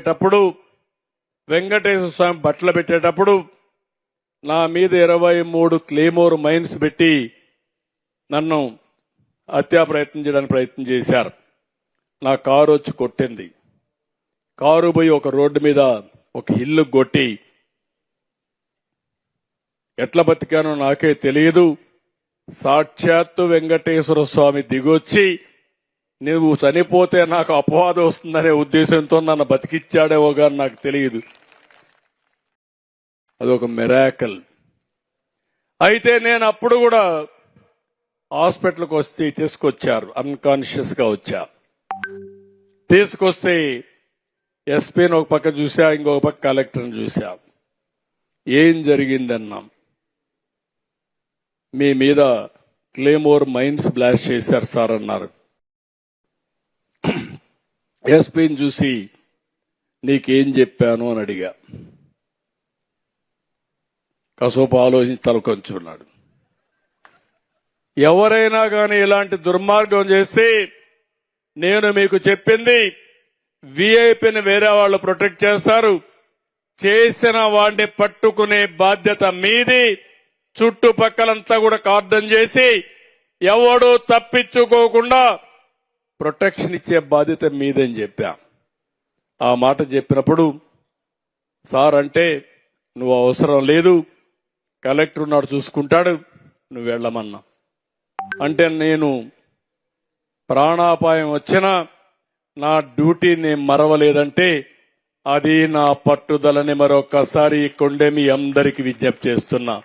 పెట్టేటప్పుడు వెంకటేశ్వర స్వామి బట్టలు పెట్టేటప్పుడు నా మీద 23 క్లేమోర్ మైన్స్ పెట్టి నన్ను హత్యా ప్రయత్నం చేయడానికి ప్రయత్నం చేశారు. నా కారు వచ్చి కొట్టింది. కారు పోయి ఒక రోడ్డు మీద ఒక ఇల్లు కొట్టి ఎట్లా బతికానో నాకే తెలియదు. సాక్షాత్తు వెంకటేశ్వర స్వామి దిగొచ్చి నువ్వు చనిపోతే నాకు అపవాదం వస్తుందనే ఉద్దేశంతో నన్ను బతికిచ్చాడేవో కానీ నాకు తెలియదు. అదొక మిరాకల్. అయితే నేను అప్పుడు కూడా హాస్పిటల్కి వచ్చి తీసుకొచ్చారు, అన్కాన్షియస్ గా వచ్చా. తీసుకొస్తే ఎస్పీని ఒక పక్క చూసా, ఇంకొక పక్క కలెక్టర్ని చూసా. ఏం జరిగిందన్నాం. మీ మీద క్లేమోర్ మైన్స్ బ్లాస్ట్ చేశారు సార్ అన్నారు. ఎస్పీని చూసి నీకేం చెప్పాను అని అడిగా. కాసేపు ఆలోచించి తలకొంచున్నాడు. ఎవరైనా కానీ ఇలాంటి దుర్మార్గం చేస్తే నేను మీకు చెప్పింది వీఐపీని వేరే వాళ్ళు ప్రొటెక్ట్ చేస్తారు, చేసిన వాడిని పట్టుకునే బాధ్యత మీది. చుట్టుపక్కలంతా కూడా కార్డన్ చేసి ఎవడూ తప్పించుకోకుండా ప్రొటెక్షన్ ఇచ్చే బాధ్యత మీదని చెప్పా. ఆ మాట చెప్పినప్పుడు సార్ అంటే నువ్వు అవసరం లేదు, కలెక్టర్ ఉన్నాడు చూసుకుంటాడు, నువ్వు వెళ్ళమన్నా. అంటే నేను ప్రాణాపాయం వచ్చినా నా డ్యూటీని మరవలేదంటే అది నా పట్టుదలని మరొకసారి కొండే మీ అందరికీ విజ్ఞప్తి చేస్తున్నా.